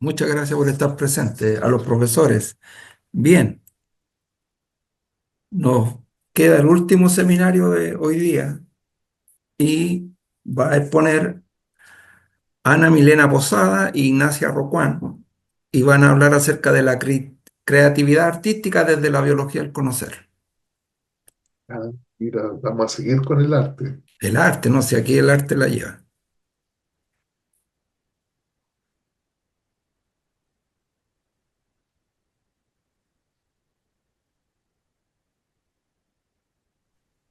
Muchas gracias por estar presente. A los profesores. Bien, nos queda el último seminario de hoy día y va a exponer Ana Milena Posada e Ignacia Rocuán y van a hablar acerca de la creatividad artística desde la biología del conocer. Ah, mira, vamos a seguir con el arte. El arte, no sé, aquí el arte la lleva.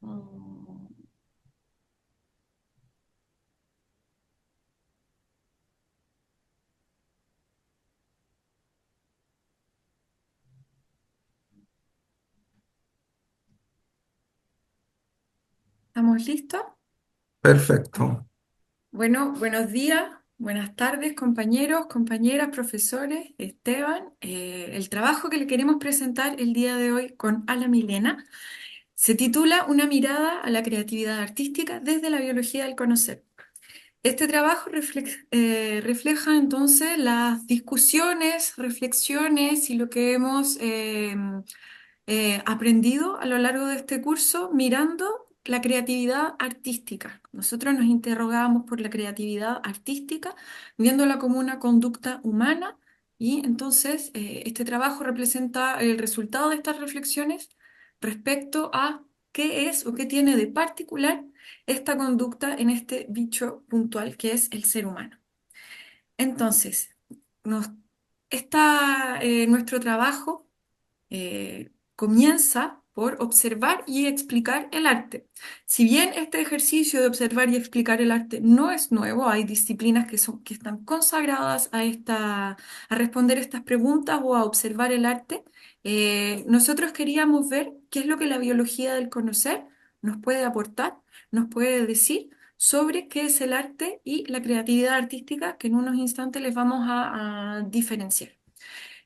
Mm, ¿Estamos listos? Perfecto. Bueno, buenos días, buenas tardes, compañeros, compañeras, profesores, Esteban. El trabajo que le queremos presentar el día de hoy con Ala Milena se titula Una mirada a la creatividad artística desde la biología del conocer. Este trabajo refleja entonces las discusiones, reflexiones y lo que hemos aprendido a lo largo de este curso mirando la creatividad artística. Nosotros nos interrogábamos por la creatividad artística, viéndola como una conducta humana y entonces este trabajo representa el resultado de estas reflexiones respecto a qué es o qué tiene de particular esta conducta en este bicho puntual que es el ser humano. Entonces, nos, nuestro trabajo comienza por observar y explicar el arte. Si bien este ejercicio de observar y explicar el arte no es nuevo, hay disciplinas que están consagradas a responder estas preguntas o a observar el arte, nosotros queríamos ver qué es lo que la biología del conocer nos puede aportar, nos puede decir sobre qué es el arte y la creatividad artística que en unos instantes les vamos a diferenciar.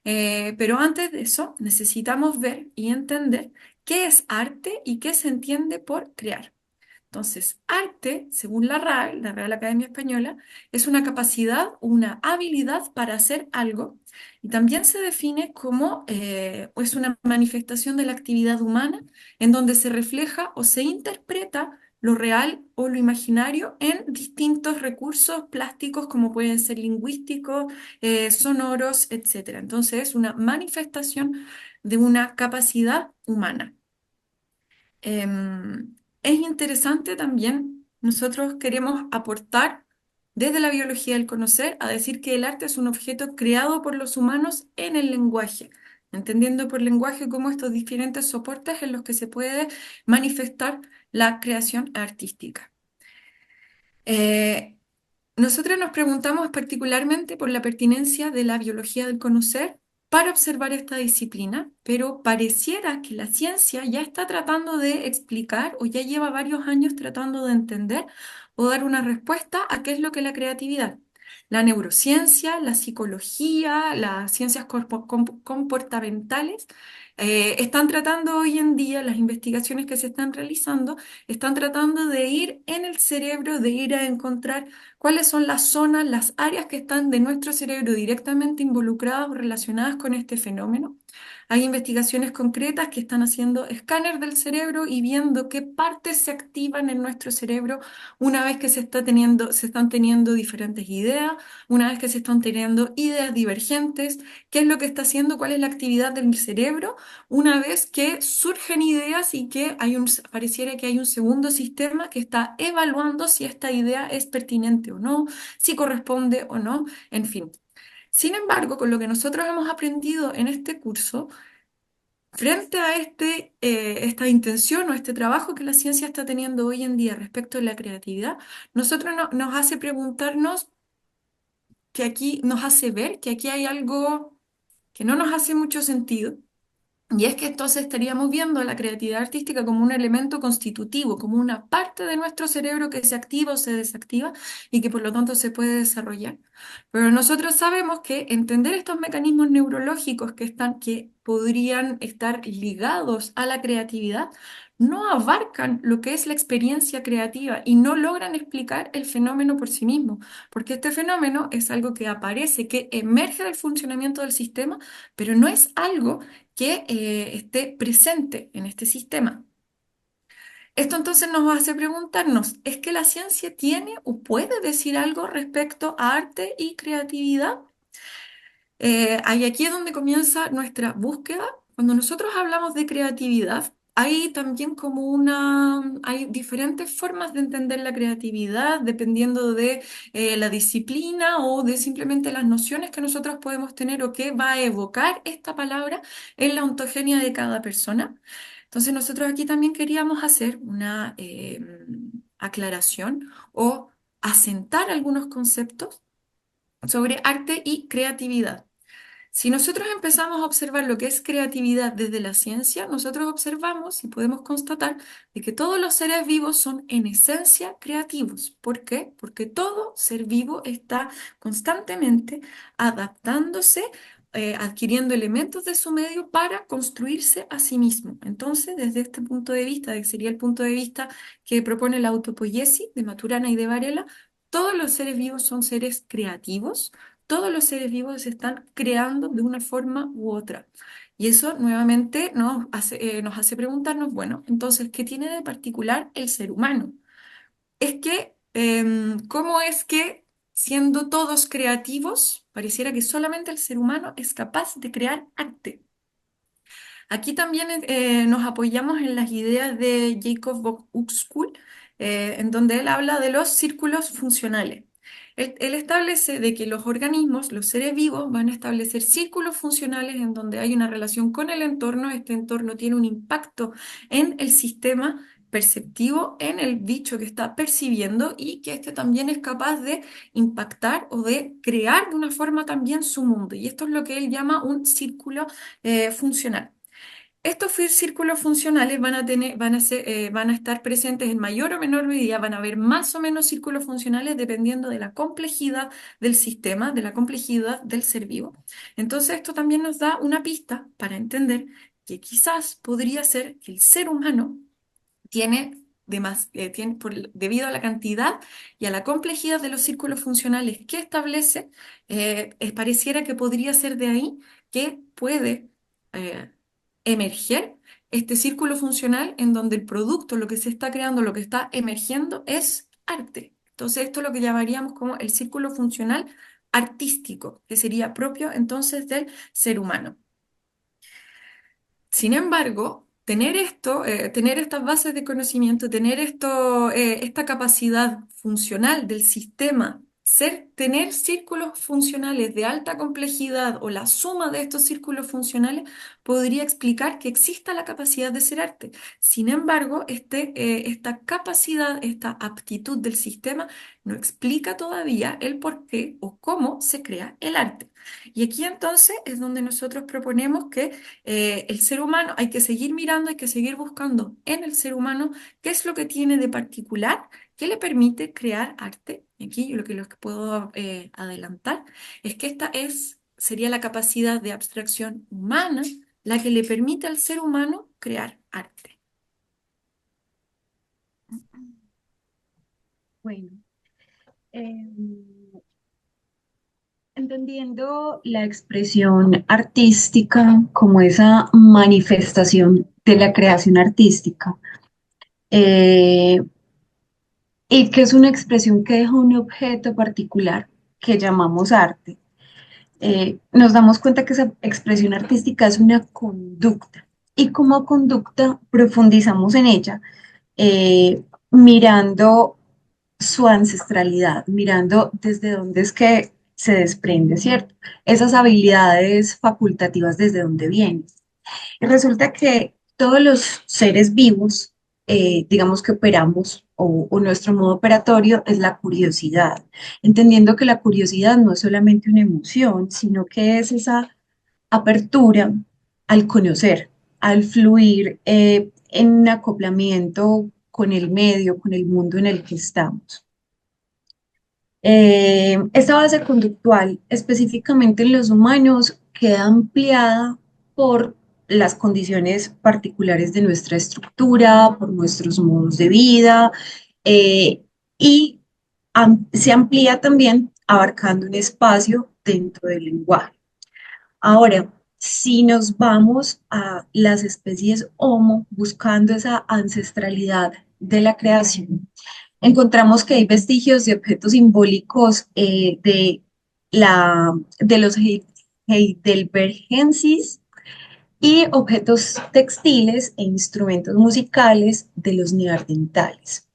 Pero antes de eso, necesitamos ver y entender qué es arte y qué se entiende por crear. Entonces, arte, según la RAE, la Real Academia Española, es una capacidad, una habilidad para hacer algo y también se define como es una manifestación de la actividad humana en donde se refleja o se interpreta lo real o lo imaginario en distintos recursos plásticos como pueden ser lingüísticos, sonoros, etcétera. Entonces, es una manifestación de una capacidad humana. Es interesante también, nosotros queremos aportar desde la biología del conocer a decir que el arte es un objeto creado por los humanos en el lenguaje, entendiendo por lenguaje como estos diferentes soportes en los que se puede manifestar la creación artística. Eh, Nosotros nos preguntamos particularmente por la pertinencia de la biología del conocer para observar esta disciplina, pero pareciera que la ciencia ya está tratando de explicar o ya lleva varios años tratando de entender o dar una respuesta a qué es lo que es la creatividad. La neurociencia, la psicología, las ciencias comportamentales están tratando hoy en día, las investigaciones que se están realizando, están tratando de ir en el cerebro, de ir a encontrar cuáles son las zonas, las áreas que están de nuestro cerebro directamente involucradas o relacionadas con este fenómeno. Hay investigaciones concretas que están haciendo escáner del cerebro y viendo qué partes se activan en nuestro cerebro una vez que se están teniendo diferentes ideas, una vez que se están teniendo ideas divergentes, qué es lo que está haciendo, cuál es la actividad del cerebro, una vez que surgen ideas y que pareciera que hay un segundo sistema que está evaluando si esta idea es pertinente o no, si corresponde o no, en fin. Sin embargo, con lo que nosotros hemos aprendido en este curso, frente a esta intención o este trabajo que la ciencia está teniendo hoy en día respecto a la creatividad, nos hace preguntarnos que aquí, nos hace ver que aquí hay algo que no nos hace mucho sentido. Y es que entonces estaríamos viendo la creatividad artística como un elemento constitutivo, como una parte de nuestro cerebro que se activa o se desactiva y que por lo tanto se puede desarrollar. Pero nosotros sabemos que entender estos mecanismos neurológicos que podrían estar ligados a la creatividad no abarcan lo que es la experiencia creativa y no logran explicar el fenómeno por sí mismo, porque este fenómeno es algo que aparece, que emerge del funcionamiento del sistema, pero no es algo que esté presente en este sistema. Esto entonces nos hace preguntarnos, ¿es que la ciencia tiene o puede decir algo respecto a arte y creatividad? Ahí aquí es donde comienza nuestra búsqueda. Cuando nosotros hablamos de creatividad, hay también hay diferentes formas de entender la creatividad dependiendo de la disciplina o de simplemente las nociones que nosotros podemos tener o que va a evocar esta palabra en la ontogenia de cada persona. Entonces nosotros aquí también queríamos hacer una aclaración o asentar algunos conceptos sobre arte y creatividad. Si nosotros empezamos a observar lo que es creatividad desde la ciencia, nosotros observamos y podemos constatar de que todos los seres vivos son en esencia creativos. ¿Por qué? Porque todo ser vivo está constantemente adaptándose, adquiriendo elementos de su medio para construirse a sí mismo. Entonces, desde este punto de vista, que sería el punto de vista que propone la autopoiesis de Maturana y de Varela, todos los seres vivos son seres creativos, todos los seres vivos se están creando de una forma u otra. Y eso nuevamente nos hace preguntarnos, bueno, entonces, ¿qué tiene de particular el ser humano? Es que, ¿cómo es que siendo todos creativos, pareciera que solamente el ser humano es capaz de crear arte? Aquí también nos apoyamos en las ideas de Jacob von Uxküll, en donde él habla de los círculos funcionales. Él establece de que los organismos, los seres vivos, van a establecer círculos funcionales en donde hay una relación con el entorno. Este entorno tiene un impacto en el sistema perceptivo, en el bicho que está percibiendo y que este también es capaz de impactar o de crear de una forma también su mundo. Y esto es lo que él llama un círculo funcional. Estos círculos funcionales van a estar presentes en mayor o menor medida, van a haber más o menos círculos funcionales dependiendo de la complejidad del sistema, de la complejidad del ser vivo. Entonces, esto también nos da una pista para entender que quizás podría ser que el ser humano debido a la cantidad y a la complejidad de los círculos funcionales que establece, pareciera que podría ser de ahí que puede eh, emerger este círculo funcional en donde el producto, lo que se está creando, lo que está emergiendo es arte. Entonces, esto es lo que llamaríamos como el círculo funcional artístico, que sería propio entonces del ser humano. Sin embargo, tener esto, tener estas bases de conocimiento, tener esta capacidad funcional del sistema, tener círculos funcionales de alta complejidad o la suma de estos círculos funcionales podría explicar que exista la capacidad de ser arte. Sin embargo, esta capacidad, esta aptitud del sistema no explica todavía el por qué o cómo se crea el arte. Y aquí entonces es donde nosotros proponemos que el ser humano, hay que seguir mirando, hay que seguir buscando en el ser humano qué es lo que tiene de particular que le permite crear arte. Y aquí yo lo que puedo adelantar es que sería la capacidad de abstracción humana la que le permite al ser humano crear arte. Bueno, entendiendo la expresión artística como esa manifestación de la creación artística, eh, y que es una expresión que deja un objeto particular que llamamos arte, nos damos cuenta que esa expresión artística es una conducta y como conducta profundizamos en ella, mirando su ancestralidad, mirando desde dónde es que se desprende, ¿cierto? Esas habilidades facultativas desde dónde vienen. Y resulta que todos los seres vivos, digamos que operamos o nuestro modo operatorio es la curiosidad, entendiendo que la curiosidad no es solamente una emoción, sino que es esa apertura al conocer, al fluir en un acoplamiento con el medio, con el mundo en el que estamos. Esta base conductual, específicamente en los humanos, queda ampliada por las condiciones particulares de nuestra estructura, por nuestros modos de vida, eh, y se amplía también abarcando un espacio dentro del lenguaje. Ahora, si nos vamos a las especies Homo buscando esa ancestralidad de la creación, encontramos que hay vestigios de objetos simbólicos de los heidelbergensis y objetos textiles e instrumentos musicales de los neandertales.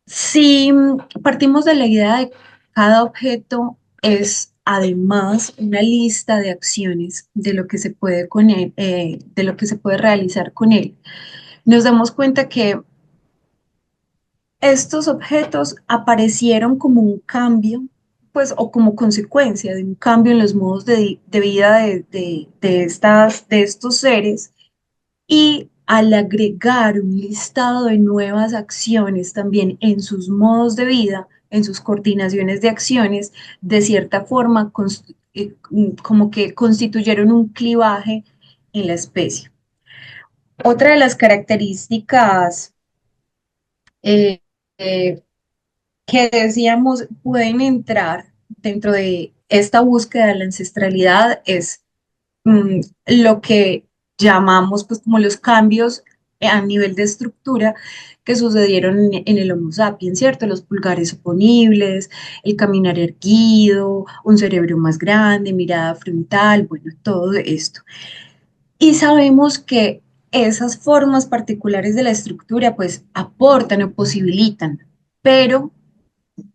Si partimos de la idea de que cada objeto es además una lista de acciones de lo que se puede con él, de lo que se puede realizar con él, nos damos cuenta que estos objetos aparecieron como un cambio, pues, o como consecuencia de un cambio en los modos de vida de estos seres, y al agregar un listado de nuevas acciones también en sus modos de vida, en sus coordinaciones de acciones, de cierta forma, como que constituyeron un clivaje en la especie. Otra de las características eh, eh, que decíamos pueden entrar dentro de esta búsqueda de la ancestralidad es lo que llamamos pues como los cambios a nivel de estructura que sucedieron en el Homo sapiens, ¿cierto? Los pulgares oponibles, el caminar erguido, un cerebro más grande, mirada frontal, bueno, todo esto. Y sabemos que esas formas particulares de la estructura pues aportan o posibilitan, pero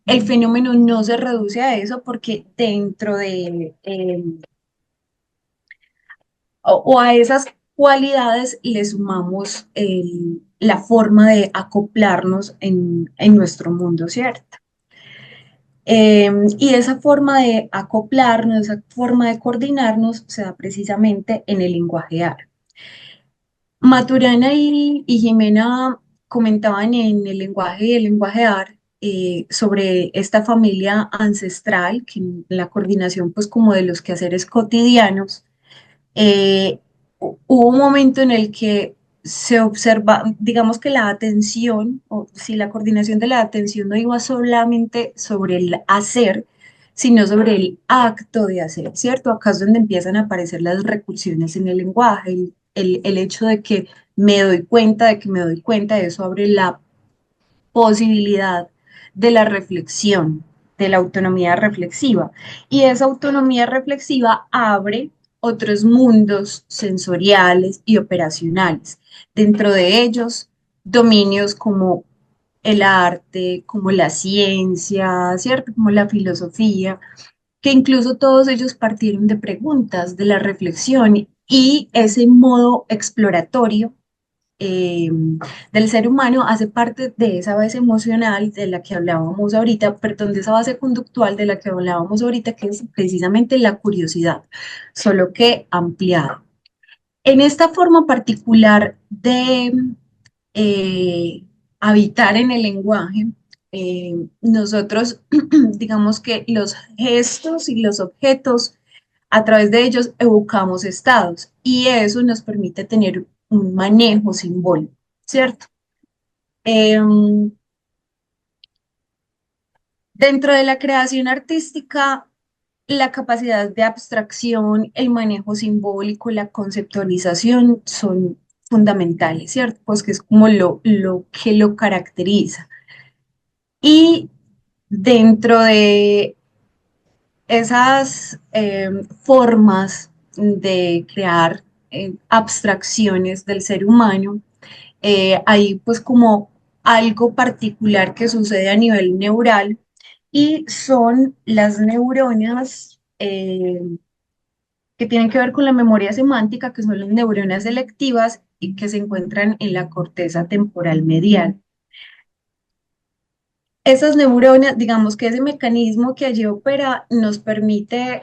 el fenómeno no se reduce a eso porque dentro de, o a esas cualidades le sumamos la forma de acoplarnos en nuestro mundo, ¿cierto? Y esa forma de acoplarnos, esa forma de coordinarnos se da precisamente en el lenguaje árabe. Maturana y Jimena comentaban en el lenguaje AR, sobre esta familia ancestral, que en la coordinación pues como de los quehaceres cotidianos, hubo un momento en el que se observa, digamos que la atención, o si la coordinación de la atención no iba solamente sobre el hacer, sino sobre el acto de hacer, ¿cierto? Acá es donde empiezan a aparecer las recursiones en el lenguaje, el hecho de que me doy cuenta, de que me doy cuenta, eso abre la posibilidad de la reflexión, de la autonomía reflexiva. Y esa autonomía reflexiva abre otros mundos sensoriales y operacionales. Dentro de ellos, dominios como el arte, como la ciencia, ¿cierto? Como la filosofía, que incluso todos ellos partieron de preguntas, de la reflexión y ese modo exploratorio eh, del ser humano hace parte de esa base emocional de la que hablábamos ahorita, perdón, de esa base conductual de la que hablábamos ahorita, que es precisamente la curiosidad, solo que ampliada. En esta forma particular de eh, habitar en el lenguaje, nosotros, digamos que los gestos y los objetos, a través de ellos evocamos estados y eso nos permite tener un manejo simbólico, ¿cierto? Em, Dentro de la creación artística, la capacidad de abstracción, el manejo simbólico, la conceptualización son fundamentales, ¿cierto? Pues que es como lo que lo caracteriza. Y dentro de esas formas de crear abstracciones del ser humano, hay pues como algo particular que sucede a nivel neural y son las neuronas que tienen que ver con la memoria semántica, que son las neuronas selectivas y que se encuentran en la corteza temporal medial. Esas neuronas, digamos que ese mecanismo que allí opera nos permite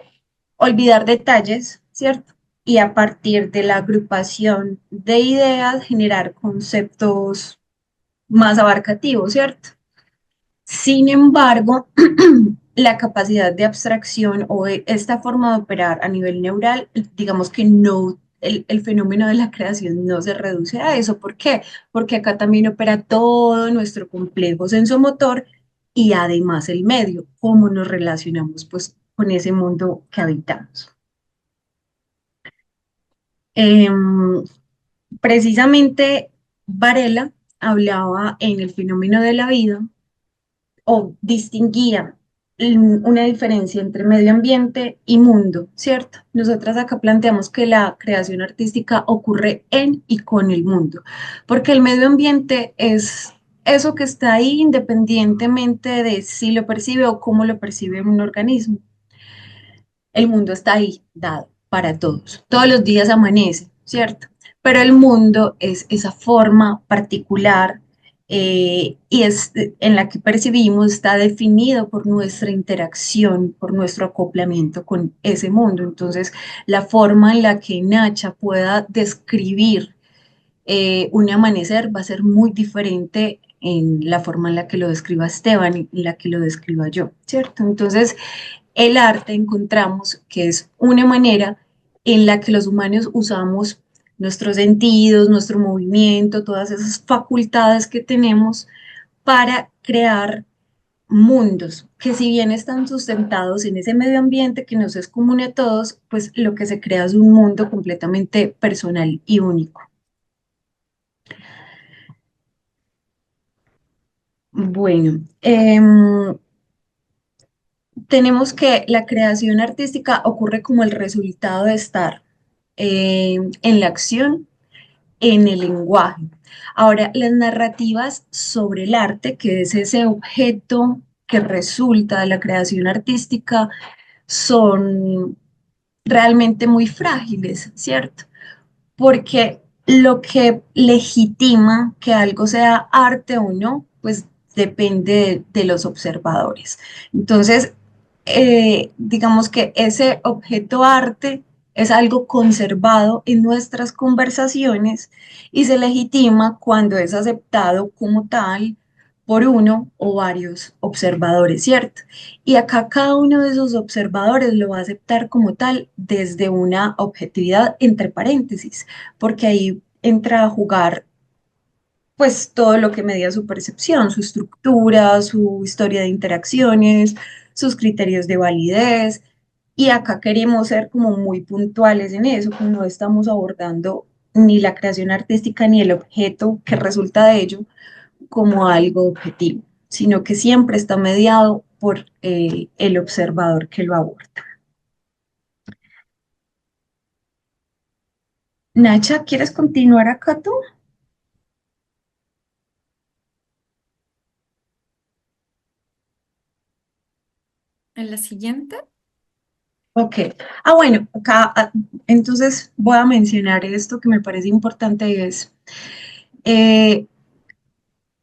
olvidar detalles, ¿cierto? Y a partir de la agrupación de ideas generar conceptos más abarcativos, ¿cierto? Sin embargo, la capacidad de abstracción o esta forma de operar a nivel neural, digamos que no, el fenómeno de la creación no se reduce a eso. ¿Por qué? Porque acá también opera todo nuestro complejo sensomotor y además el medio, cómo nos relacionamos pues con ese mundo que habitamos. Em, Precisamente Varela hablaba en el fenómeno de la vida o distinguía una diferencia entre medio ambiente y mundo, ¿cierto? Nosotras acá planteamos que la creación artística ocurre en y con el mundo, porque el medio ambiente es eso que está ahí independientemente de si lo percibe o cómo lo percibe un organismo. El mundo está ahí, dado para todos. Todos los días amanece, ¿cierto? Pero el mundo es esa forma particular y es en la que percibimos, está definido por nuestra interacción, por nuestro acoplamiento con ese mundo. Entonces, la forma en la que Nacha pueda describir un amanecer va a ser muy diferente en la forma en la que lo describa Esteban y en la que lo describa yo, ¿cierto? Entonces, el arte encontramos que es una manera en la que los humanos usamos nuestros sentidos, nuestro movimiento, todas esas facultades que tenemos para crear mundos que si bien están sustentados en ese medio ambiente que nos es común a todos, pues lo que se crea es un mundo completamente personal y único. Bueno, tenemos que la creación artística ocurre como el resultado de estar en la acción, en el lenguaje. Ahora, las narrativas sobre el arte, que es ese objeto que resulta de la creación artística, son realmente muy frágiles, ¿cierto? Porque lo que legitima que algo sea arte o no, pues depende de los observadores. Entonces, digamos que ese objeto arte es algo conservado en nuestras conversaciones y se legitima cuando es aceptado como tal por uno o varios observadores, ¿cierto? Y acá cada uno de esos observadores lo va a aceptar como tal desde una objetividad entre paréntesis, porque ahí entra a jugar pues todo lo que media su percepción, su estructura, su historia de interacciones, sus criterios de validez. Y acá queremos ser como muy puntuales en eso, que no estamos abordando ni la creación artística ni el objeto que resulta de ello como algo objetivo, sino que siempre está mediado por el observador que lo aborda. Nacha, ¿quieres continuar acá tú? En la siguiente, Ok. Bueno, acá entonces voy a mencionar esto que me parece importante y es, eh,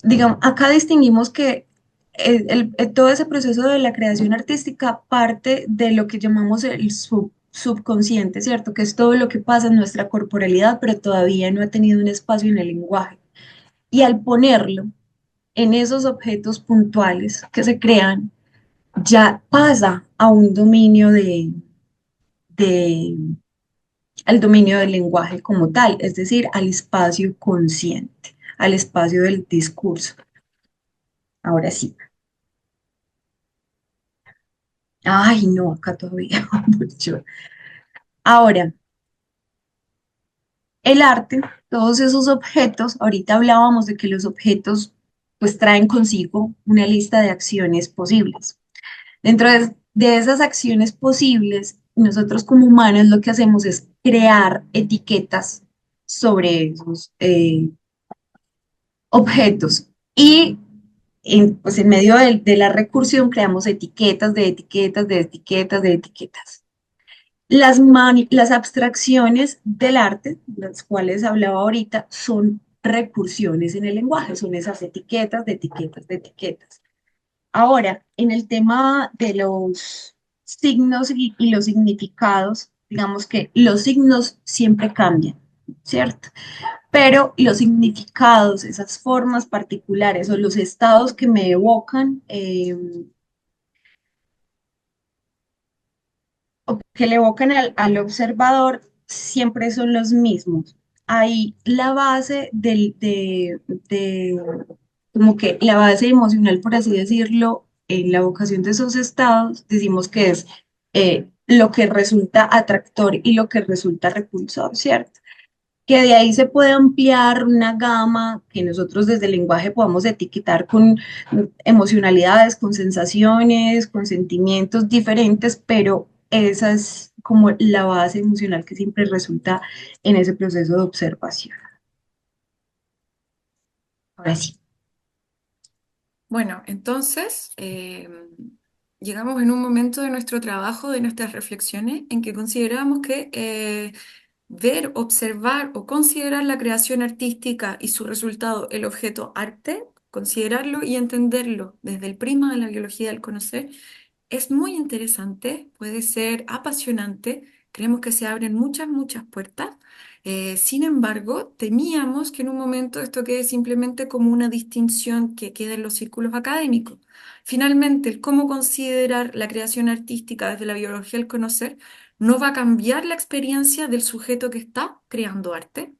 digamos, acá distinguimos que todo ese proceso de la creación artística parte de lo que llamamos el subconsciente, ¿cierto? Que es todo lo que pasa en nuestra corporalidad, pero todavía no ha tenido un espacio en el lenguaje. Y al ponerlo en esos objetos puntuales que se crean, ya pasa a un dominio de al dominio del lenguaje como tal, es decir, al espacio consciente, al espacio del discurso. Ahora sí. Ay, no, acá todavía mucho. Ahora, el arte, todos esos objetos, ahorita hablábamos de que los objetos pues traen consigo una lista de acciones posibles. Dentro de esas acciones posibles, nosotros como humanos lo que hacemos es crear etiquetas sobre esos objetos y pues en medio de la recursión creamos etiquetas de etiquetas de etiquetas de etiquetas. Las abstracciones del arte, las cuales hablaba ahorita, son recursiones en el lenguaje, son esas etiquetas de etiquetas de etiquetas. Ahora, en el tema de los signos y los significados, digamos que los signos siempre cambian, ¿cierto? Pero los significados, esas formas particulares o los estados que me evocan, que le evocan al observador siempre son los mismos. Ahí la base como que la base emocional, por así decirlo, en la evocación de esos estados, decimos que es lo que resulta atractor y lo que resulta repulsor, ¿cierto? Que de ahí se puede ampliar una gama que nosotros desde el lenguaje podamos etiquetar con emocionalidades, con sensaciones, con sentimientos diferentes, pero esa es como la base emocional que siempre resulta en ese proceso de observación. Ahora sí. Bueno, entonces llegamos en un momento de nuestro trabajo, de nuestras reflexiones, en que consideramos que ver, observar o considerar la creación artística y su resultado, el objeto arte, considerarlo y entenderlo desde el prisma de la biología del conocer, es muy interesante, puede ser apasionante, creemos que se abren muchas, muchas puertas. Sin embargo, temíamos que en un momento esto quede simplemente como una distinción que quede en los círculos académicos. Finalmente, el cómo considerar la creación artística desde la biología del conocer no va a cambiar la experiencia del sujeto que está creando arte,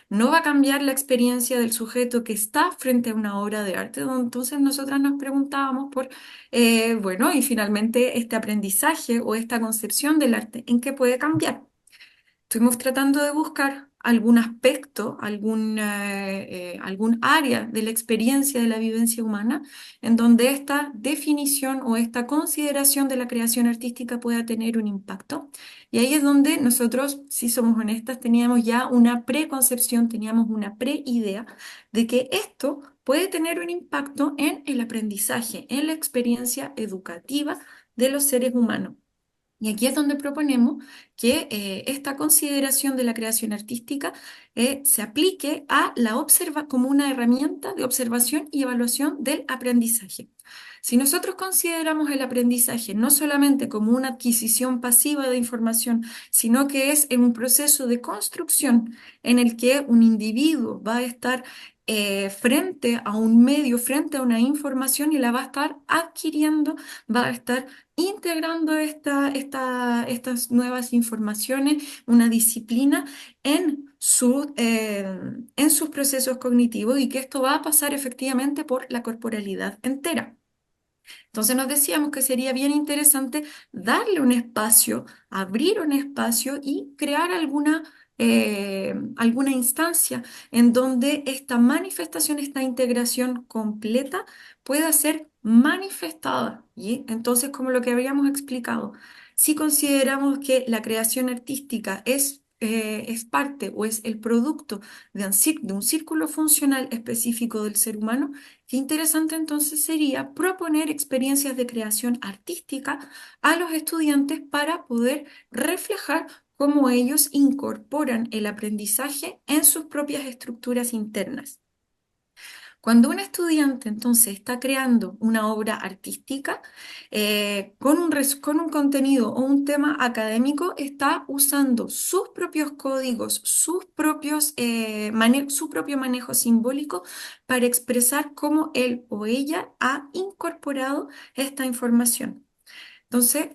no va a cambiar la experiencia del sujeto que está frente a una obra de arte. Entonces nosotras nos preguntábamos por, bueno, y finalmente este aprendizaje o esta concepción del arte, ¿en qué puede cambiar? Estuvimos tratando de buscar algún aspecto, algún área de la experiencia de la vivencia humana en donde esta definición o esta consideración de la creación artística pueda tener un impacto. Y ahí es donde nosotros, si somos honestas, teníamos ya una preconcepción, teníamos una preidea de que esto puede tener un impacto en el aprendizaje, en la experiencia educativa de los seres humanos. Y aquí es donde proponemos que esta consideración de la creación artística se aplique a la observa como una herramienta de observación y evaluación del aprendizaje. Si nosotros consideramos el aprendizaje no solamente como una adquisición pasiva de información, sino que es en un proceso de construcción en el que un individuo va a estar frente a un medio, frente a una información y la va a estar adquiriendo, va a estar integrando estas nuevas informaciones, una disciplina en sus procesos cognitivos y que esto va a pasar efectivamente por la corporalidad entera. Entonces nos decíamos que sería bien interesante darle un espacio, abrir un espacio y crear alguna instancia en donde esta manifestación, esta integración completa pueda ser manifestada. ¿Y? Entonces, como lo que habíamos explicado, si consideramos que la creación artística es parte o es el producto de un círculo funcional específico del ser humano, qué interesante entonces sería proponer experiencias de creación artística a los estudiantes para poder reflejar cómo ellos incorporan el aprendizaje en sus propias estructuras internas. Cuando un estudiante entonces está creando una obra artística con un contenido o un tema académico, está usando sus propios códigos, su propio manejo simbólico para expresar cómo él o ella ha incorporado esta información. Entonces,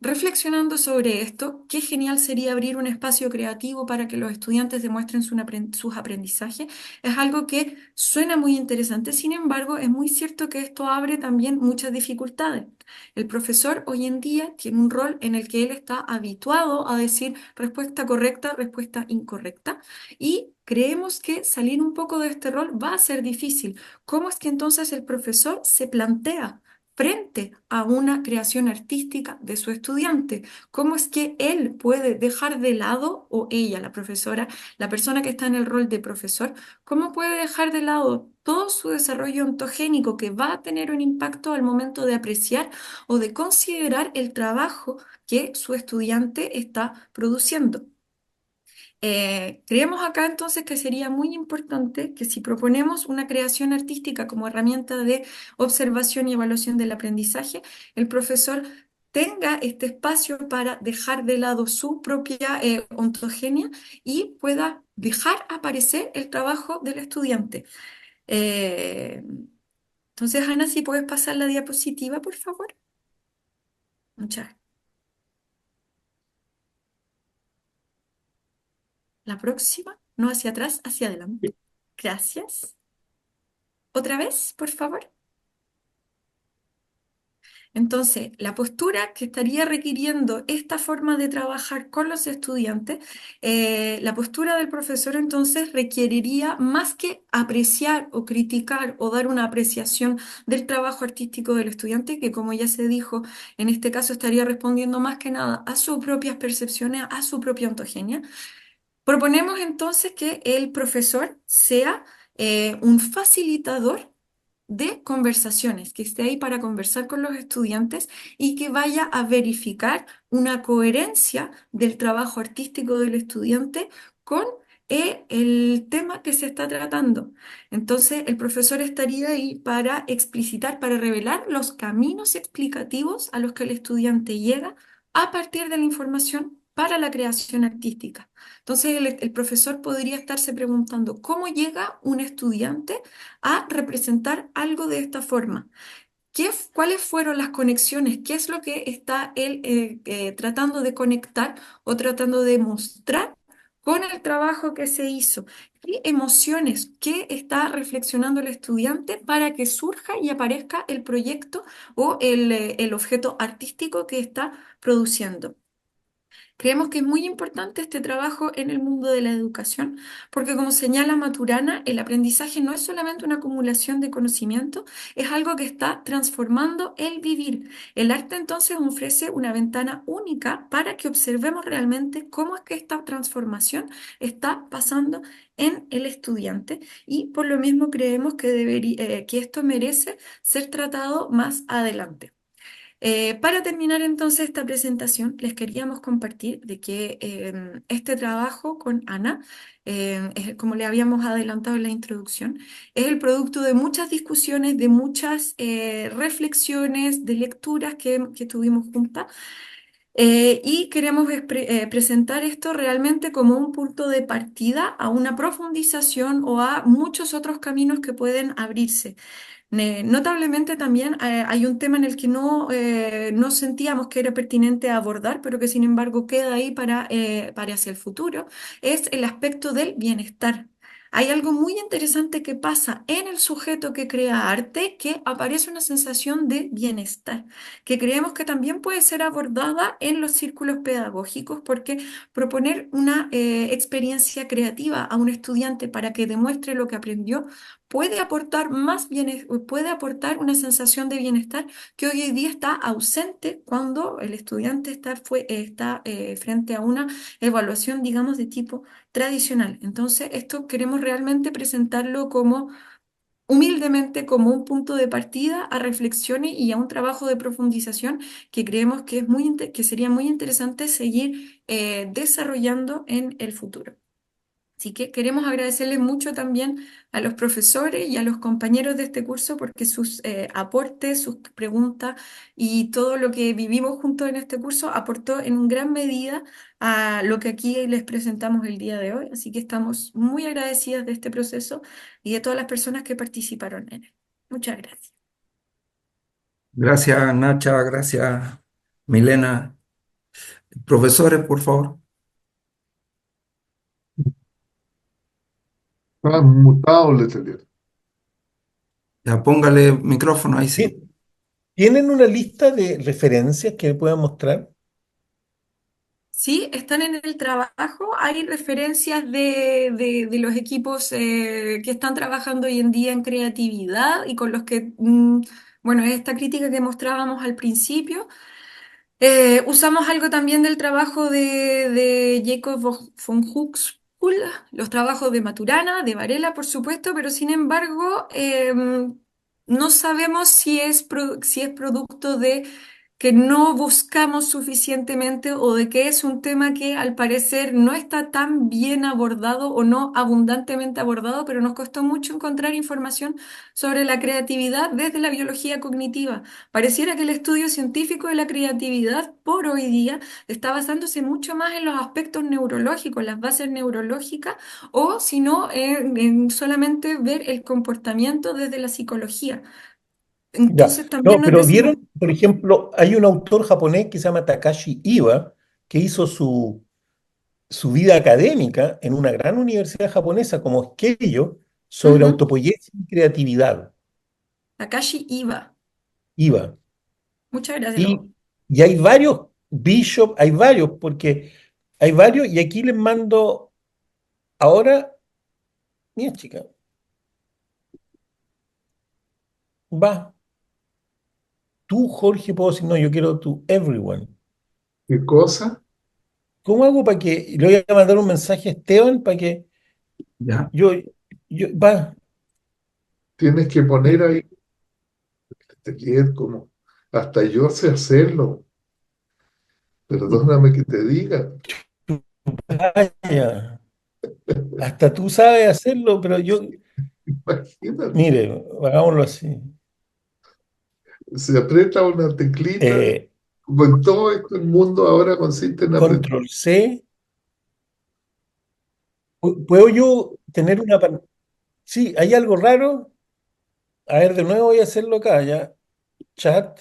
reflexionando sobre esto, qué genial sería abrir un espacio creativo para que los estudiantes demuestren sus aprendizajes. Es algo que suena muy interesante, sin embargo, es muy cierto que esto abre también muchas dificultades. El profesor hoy en día tiene un rol en el que él está habituado a decir respuesta correcta, respuesta incorrecta, y creemos que salir un poco de este rol va a ser difícil. ¿Cómo es que entonces el profesor se plantea frente a una creación artística de su estudiante? ¿Cómo es que él puede dejar de lado, o ella, la profesora, la persona que está en el rol de profesor, cómo puede dejar de lado todo su desarrollo ontogénico que va a tener un impacto al momento de apreciar o de considerar el trabajo que su estudiante está produciendo? Creemos acá entonces que sería muy importante que si proponemos una creación artística como herramienta de observación y evaluación del aprendizaje, el profesor tenga este espacio para dejar de lado su propia ontogenia y pueda dejar aparecer el trabajo del estudiante. Eh, entonces, Ana, si puedes pasar la diapositiva, por favor. Muchas La próxima, no hacia atrás, hacia adelante. Gracias. Otra vez, por favor. Entonces, la postura que estaría requiriendo esta forma de trabajar con los estudiantes, la postura del profesor entonces requeriría más que apreciar o criticar o dar una apreciación del trabajo artístico del estudiante, que como ya se dijo, en este caso estaría respondiendo más que nada a sus propias percepciones, a su propia ontogenia. Proponemos entonces que el profesor sea un facilitador de conversaciones, que esté ahí para conversar con los estudiantes y que vaya a verificar una coherencia del trabajo artístico del estudiante con el tema que se está tratando. Entonces, el profesor estaría ahí para explicitar, para revelar los caminos explicativos a los que el estudiante llega a partir de la información para la creación artística. Entonces, el profesor podría estarse preguntando cómo llega un estudiante a representar algo de esta forma. ¿Cuáles fueron las conexiones? ¿Qué es lo que está él tratando de conectar o tratando de mostrar con el trabajo que se hizo? ¿Qué emociones, qué está reflexionando el estudiante para que surja y aparezca el proyecto o el objeto artístico que está produciendo? Creemos que es muy importante este trabajo en el mundo de la educación, porque como señala Maturana, el aprendizaje no es solamente una acumulación de conocimiento, es algo que está transformando el vivir. El arte entonces ofrece una ventana única para que observemos realmente cómo es que esta transformación está pasando en el estudiante y por lo mismo creemos que que esto merece ser tratado más adelante. Para terminar entonces esta presentación, les queríamos compartir de que este trabajo con Ana, como le habíamos adelantado en la introducción, es el producto de muchas discusiones, de muchas reflexiones, de lecturas que tuvimos juntas. Y queremos presentar esto realmente como un punto de partida a una profundización o a muchos otros caminos que pueden abrirse. Notablemente también hay un tema en el que no sentíamos que era pertinente abordar, pero que sin embargo queda ahí para hacia el futuro, es el aspecto del bienestar. Hay algo muy interesante que pasa en el sujeto que crea arte, que aparece una sensación de bienestar, que creemos que también puede ser abordada en los círculos pedagógicos, porque proponer una experiencia creativa a un estudiante para que demuestre lo que aprendió puede aportar puede aportar una sensación de bienestar que hoy en día está ausente cuando el estudiante está frente a una evaluación, digamos, de tipo tradicional. Entonces, esto queremos realmente presentarlo como humildemente como un punto de partida a reflexiones y a un trabajo de profundización que creemos que que sería muy interesante seguir desarrollando en el futuro. Así que queremos agradecerles mucho también a los profesores y a los compañeros de este curso porque sus aportes, sus preguntas y todo lo que vivimos juntos en este curso aportó en gran medida a lo que aquí les presentamos el día de hoy. Así que estamos muy agradecidas de este proceso y de todas las personas que participaron en él. Muchas gracias. Gracias, Nacha, gracias, Milena. Profesores, por favor, Está mutado, Letelier. ya póngale micrófono, ahí sí. ¿Tienen una lista de referencias que me puedan mostrar? Sí, están en el trabajo. Hay referencias de los equipos que están trabajando hoy en día en creatividad y con los que, bueno, esta crítica que mostrábamos al principio. Usamos algo también del trabajo de Jacob von Huxkull, los trabajos de Maturana, de Varela, por supuesto, pero sin embargo, no sabemos si es producto de que no buscamos suficientemente o de que es un tema que al parecer no está tan bien abordado o no abundantemente abordado, pero nos costó mucho encontrar información sobre la creatividad desde la biología cognitiva. Pareciera que el estudio científico de la creatividad por hoy día está basándose mucho más en los aspectos neurológicos, las bases neurológicas, o si no, en solamente ver el comportamiento desde la psicología. Ya, Entonces también no, nos pero decimos, vieron, por ejemplo, hay un autor japonés que se llama Takashi Iba, que hizo su vida académica en una gran universidad japonesa como es Keio sobre Ujú. autopoiesis y creatividad. Takashi Iba. IVA. Muchas gracias, Y, Lobo. y hay varios, Bishop, hay varios, porque hay varios, y aquí les mando ahora, mira chica, va, tú Jorge, puedo decir, no, yo quiero tu everyone. ¿Qué cosa? ¿Cómo hago para que, le voy a mandar un mensaje a Esteban para que Ya, yo, va, Tienes que poner ahí, te quede como, hasta yo sé hacerlo, perdóname que te diga, vaya, hasta tú sabes hacerlo, pero yo, imagínate, mire, hagámoslo así. se aprieta una teclita, Eh, como en todo esto, el mundo ahora consiste en apretar. Control C. ¿Puedo yo tener una pantalla? Sí, hay algo raro. A ver, de nuevo voy a hacerlo acá, ya. Chat.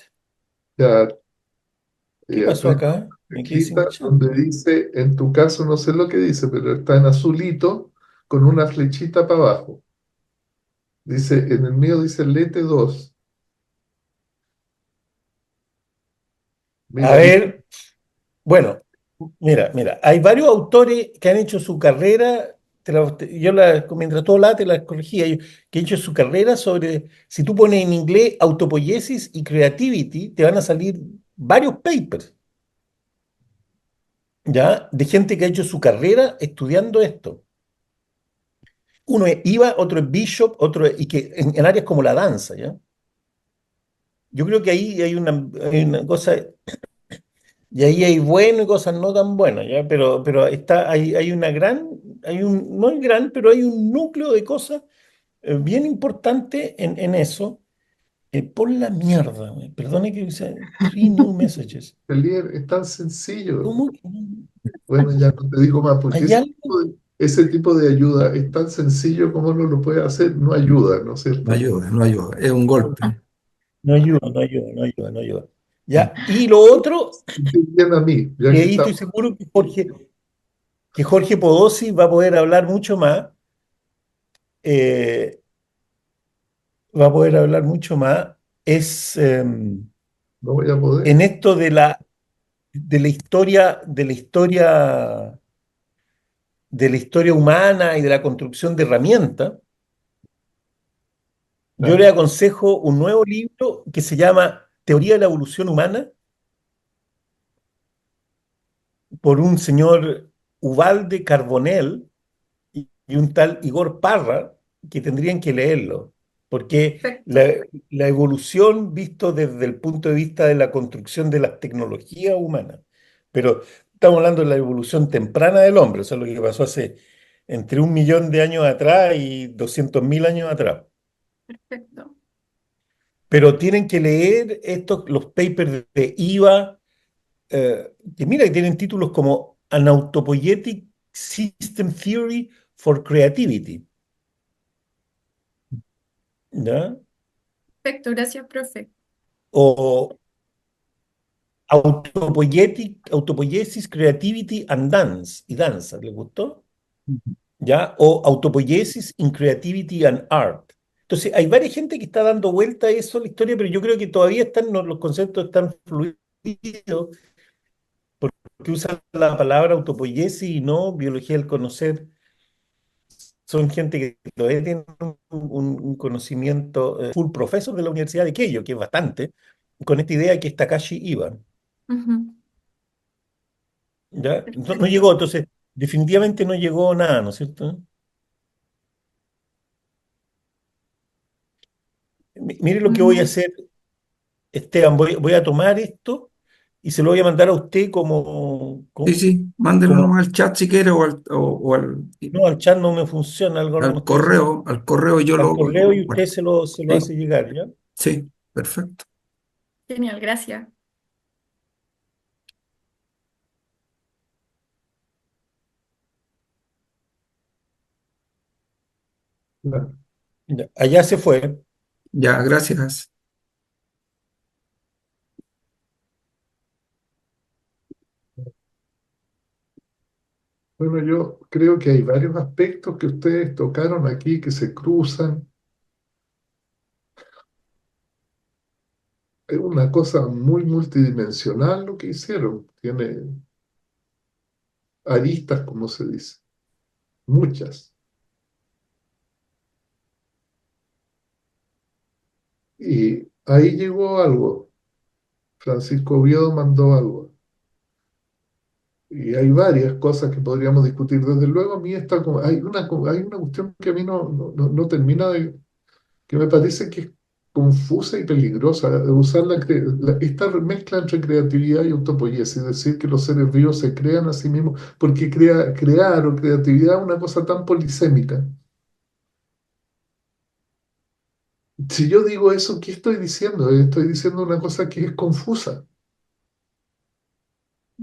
¿Qué pasó Aprieta acá? la Me quedé sin teclita chat. donde dice, en tu caso no sé lo que dice, pero está en azulito con una flechita para abajo. Dice, en el mío dice Lete 2. A Mira ahí, ver, bueno, mira, hay varios autores que han hecho su carrera, mientras todo la te las corregía, que han hecho su carrera sobre, si tú pones en inglés autopoiesis y creativity, te van a salir varios papers, ¿ya? De gente que ha hecho su carrera estudiando esto. Uno es IVA, otro es Bishop, y que en áreas como la danza, ¿ya? Yo creo que ahí hay una cosa, y ahí hay bueno y cosas no tan buenas, ¿ya? Pero hay una gran, no es gran, pero hay un núcleo de cosas bien importante en eso. Por la mierda, güey. Perdone que sea three new messages. Elier, es tan sencillo. ¿Cómo que no? Bueno, ya no te digo más, porque ¿Hay algo? ese tipo de ayuda es tan sencillo como uno lo puede hacer, no ayuda, ¿no es no cierto? ayuda, no ayuda. Es un golpe. No ayuda, no ayuda, no ayuda, no ayuda. Mm. Ya, y lo otro, Bien a mí, ya y que ahí estamos, estoy seguro que Jorge Podosi va a poder hablar mucho más, eh, va a poder hablar mucho más, es no voy a poder. en esto de la historia humana y de la construcción de herramientas. Yo le Claro. aconsejo un nuevo libro que se llama Teoría de la Evolución Humana por un señor Ubalde Carbonell y un tal Igor Parra, que tendrían que leerlo, porque Perfecto. la evolución visto desde el punto de vista de la construcción de las tecnologías humanas, pero estamos hablando de la evolución temprana del hombre, o sea, lo que pasó hace entre 1 millón de años atrás y 200.000 años atrás. Perfecto. Pero tienen que leer los papers de IVA, que mira que tienen títulos como An Autopoietic System Theory for Creativity, ¿ya? Perfecto. Gracias, profe. O Autopoiesis, Creativity and Dance, y danza, ¿les gustó? ¿Ya? O Autopoiesis in Creativity and Art. Entonces, hay varias gente que está dando vuelta a eso, la historia, pero yo creo que todavía los conceptos están fluidos, porque usan la palabra autopoiesis y no biología del conocer. Son gente que todavía tiene un conocimiento, full profesor de la Universidad de Keio, que es bastante, con esta idea que es Takashi Iba. Ujú. ¿Ya? Entonces, no Perfecto. llegó, entonces definitivamente no llegó nada, ¿no es cierto? Mire lo que voy a Ujú. hacer, Esteban, voy a tomar esto y se lo voy a mandar a usted como, Sí, como, sí, mándelo como- nomás al chat si quiere o no, al chat no me funciona, algo no me al estoy haciendo. correo, al correo yo Al lo correo y usted comparto. se lo Sí, hace llegar, ¿ya? sí, perfecto. Genial, gracias. Claro. Ya, allá se fue. Ya, gracias. Bueno, yo creo que hay varios aspectos que ustedes tocaron aquí que se cruzan. Es una cosa muy multidimensional lo que hicieron. Tiene aristas, como se dice, muchas. Y ahí llegó algo. Francisco Oviedo mandó algo. Y hay varias cosas que podríamos discutir. Desde luego, a mí está como, hay una cuestión que a mí no termina de, que me parece que es confusa y peligrosa, de usar esta mezcla entre creatividad y autopoiesis, decir que los seres vivos se crean a sí mismos, porque crear o creatividad es una cosa tan polisémica. Si yo digo eso, ¿qué estoy diciendo? Estoy diciendo una cosa que es confusa.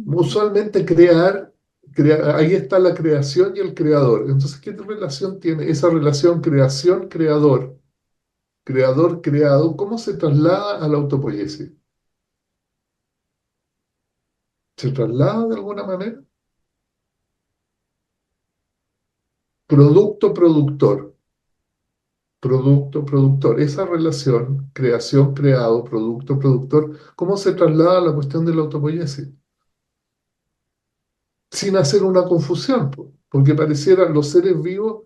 Usualmente ahí está la creación y el creador. Entonces, ¿qué relación tiene esa relación creación-creador? Creador-creado, ¿cómo se traslada a la autopoiesis? ¿Se traslada de alguna manera? Producto-productor, producto-productor. Esa relación, creación-creado, producto-productor, ¿cómo se traslada a la cuestión de la autopoiesis? Sin hacer una confusión, porque pareciera los seres vivos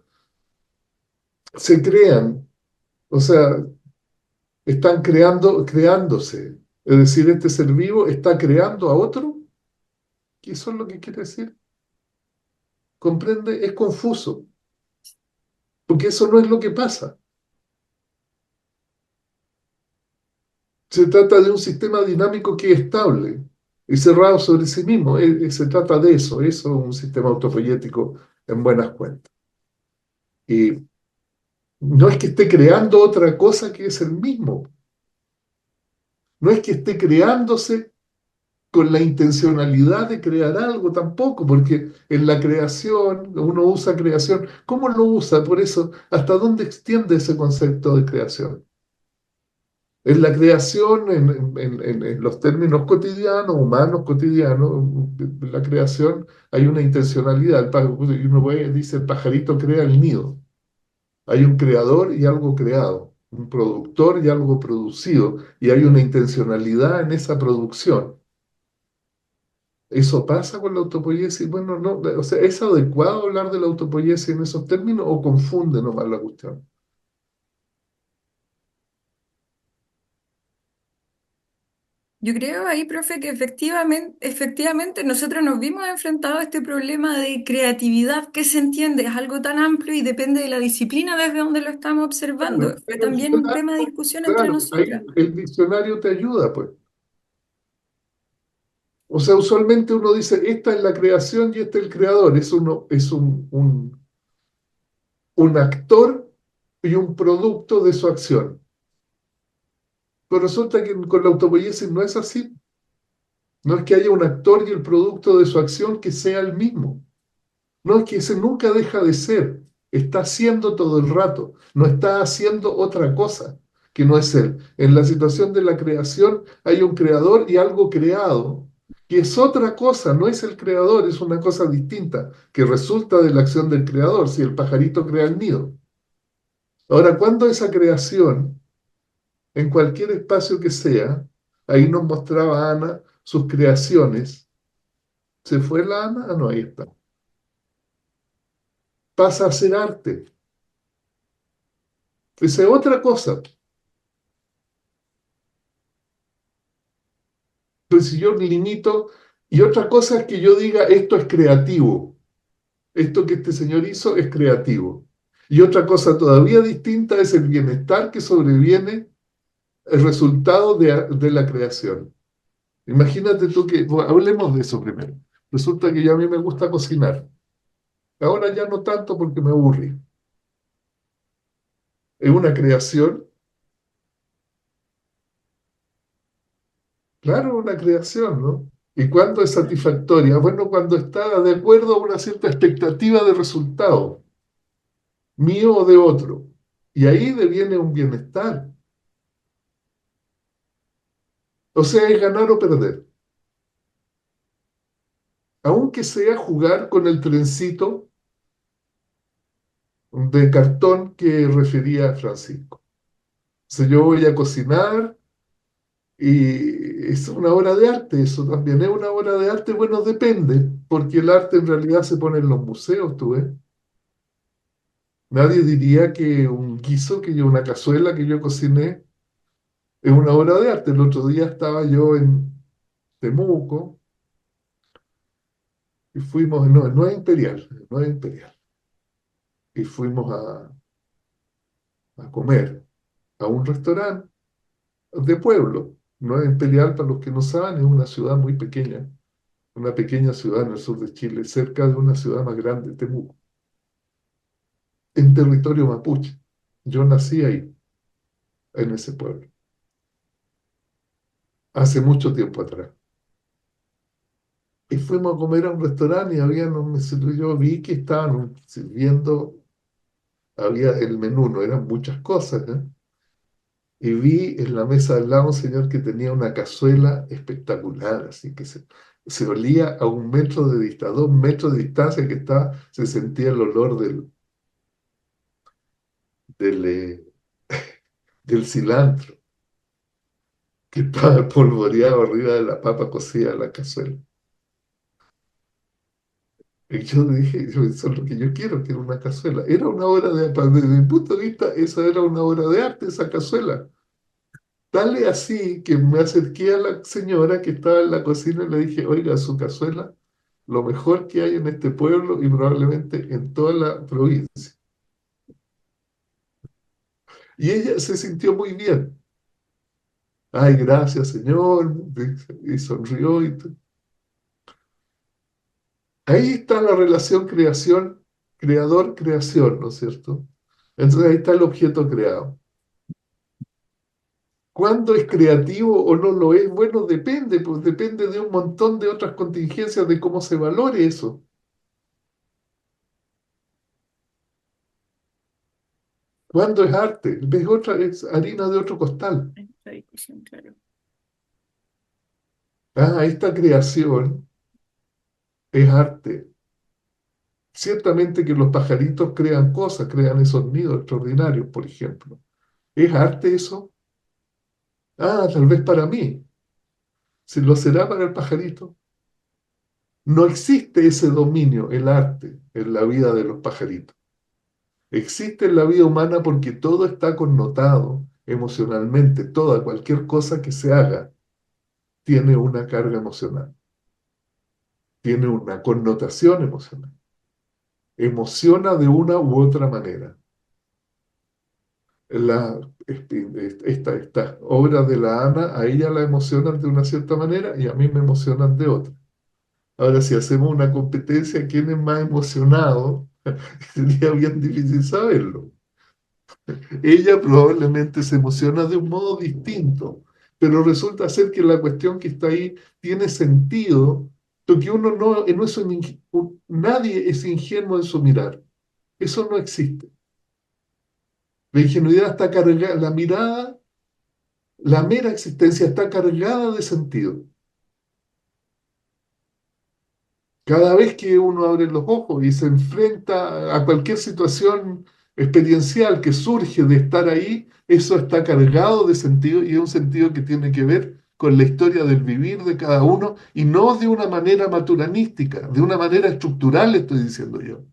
se crean, o sea, están creándose. Es decir, este ser vivo está creando a otro, y eso es lo que quiere decir. ¿Comprende? Es confuso, porque eso no es lo que pasa. Se trata de un sistema dinámico que es estable y cerrado sobre sí mismo. Se trata de eso es un sistema autopoyético en buenas cuentas. Y no es que esté creando otra cosa que es el mismo. No es que esté creándose con la intencionalidad de crear algo tampoco, porque en la creación, uno usa creación. ¿Cómo lo usa? Por eso, ¿hasta dónde extiende ese concepto de creación? En la creación, en los términos cotidianos, humanos cotidianos, en la creación hay una intencionalidad. Y uno dice, el pajarito crea el nido. Hay un creador y algo creado, un productor y algo producido, y hay una intencionalidad en esa producción. ¿Eso pasa con la autopoiesis? Bueno, no, o sea, ¿es adecuado hablar de la autopoiesis en esos términos o confunde nomás la cuestión? Yo creo ahí, profe, que efectivamente nosotros nos vimos enfrentados a este problema de creatividad que se entiende, es algo tan amplio y depende de la disciplina desde donde lo estamos observando. Claro, Fue pero también un tema de discusión entre claro, ahí nosotras. el diccionario te ayuda, pues. O sea, usualmente uno dice, esta es la creación y este es el creador. Es un actor y un producto de su acción. Pero resulta que con la autopoiesis no es así. No es que haya un actor y el producto de su acción que sea el mismo. No, es que ese nunca deja de ser. Está haciendo todo el rato. No está haciendo otra cosa que no es él. En la situación de la creación hay un creador y algo creado, que es otra cosa, no es el creador, es una cosa distinta, que resulta de la acción del creador, si el pajarito crea el nido. Ahora, cuando esa creación, en cualquier espacio que sea, ahí nos mostraba Ana sus creaciones. ¿Se fue la Ana? Ah, no, ahí está. Pasa a ser arte. Esa es otra cosa. Entonces, si yo limito, y otra cosa es que yo diga, esto es creativo, esto que este señor hizo es creativo. Y otra cosa todavía distinta es el bienestar que sobreviene el resultado de la creación. Imagínate tú que, bueno, hablemos de eso primero. Resulta que ya a mí me gusta cocinar. Ahora ya no tanto porque me aburrí. Es una creación, claro, una creación, ¿no? ¿Y cuándo es satisfactoria? Bueno, cuando está de acuerdo a una cierta expectativa de resultado, mío o de otro. Y ahí deviene un bienestar. O sea, es ganar o perder. aunque sea jugar con el trencito de cartón que refería Francisco. O sea, yo voy a cocinar y es una obra de arte, eso también es una obra de arte, bueno, depende, porque el arte en realidad se pone en los museos, tú ves. Nadie diría que un guiso, una cazuela que yo cociné, es una obra de arte. El otro día estaba yo en Temuco y fuimos, no es Imperial, no es Imperial, y fuimos a comer a un restaurante de pueblo. No es Imperial, para los que no saben, es una ciudad muy pequeña, una pequeña ciudad en el sur de Chile, cerca de una ciudad más grande, Temuco, en territorio mapuche. Yo nací ahí, en ese pueblo, hace mucho tiempo atrás. Y fuimos a comer a un restaurante y había un mesero, yo vi que estaban sirviendo, había el menú, no eran muchas cosas, ¿eh? Y vi en la mesa al lado un señor que tenía una cazuela espectacular, así que se olía a 1 metro de distancia, a 2 metros de distancia que estaba, se sentía el olor del, eh, del cilantro que estaba polvoreado arriba de la papa cocida de la cazuela. Y yo dije, eso es lo que yo quiero una cazuela. Era una obra desde mi punto de vista, esa era una obra de arte, esa cazuela. Dale así que me acerqué a la señora que estaba en la cocina y le dije, oiga, su cazuela, lo mejor que hay en este pueblo y probablemente en toda la provincia. Y ella se sintió muy bien. Ay, gracias, señor. Y sonrió. Ahí está la relación creación, creador-creación, ¿no es cierto? Entonces ahí está el objeto creado. ¿Cuándo es creativo o no lo es? Bueno, depende, pues depende de un montón de otras contingencias de cómo se valore eso. ¿Cuándo es arte? ¿Ves otra? Es harina de otro costal. Esta discusión, claro. Ah, esta creación es arte. Ciertamente que los pajaritos crean cosas, crean esos nidos extraordinarios, por ejemplo. ¿Es arte eso? Ah, tal vez para mí. ¿Se lo será para el pajarito? No existe ese dominio, el arte, en la vida de los pajaritos. Existe en la vida humana porque todo está connotado emocionalmente. Cualquier cosa que se haga tiene una carga emocional, tiene una connotación emocional. Emociona de una u otra manera. Esta obra de la Ana, a ella la emocionan de una cierta manera y a mí me emocionan de otra. Ahora, si hacemos una competencia, ¿quién es más emocionado? Sería bien difícil saberlo. Ella probablemente se emociona de un modo distinto, pero resulta ser que la cuestión que está ahí tiene sentido, porque no es nadie es ingenuo en su mirar. Eso no existe. La ingenuidad está cargada, la mirada, la mera existencia está cargada de sentido. Cada vez que uno abre los ojos y se enfrenta a cualquier situación experiencial que surge de estar ahí, eso está cargado de sentido y es un sentido que tiene que ver con la historia del vivir de cada uno y no de una manera maturanística, de una manera estructural, estoy diciendo yo.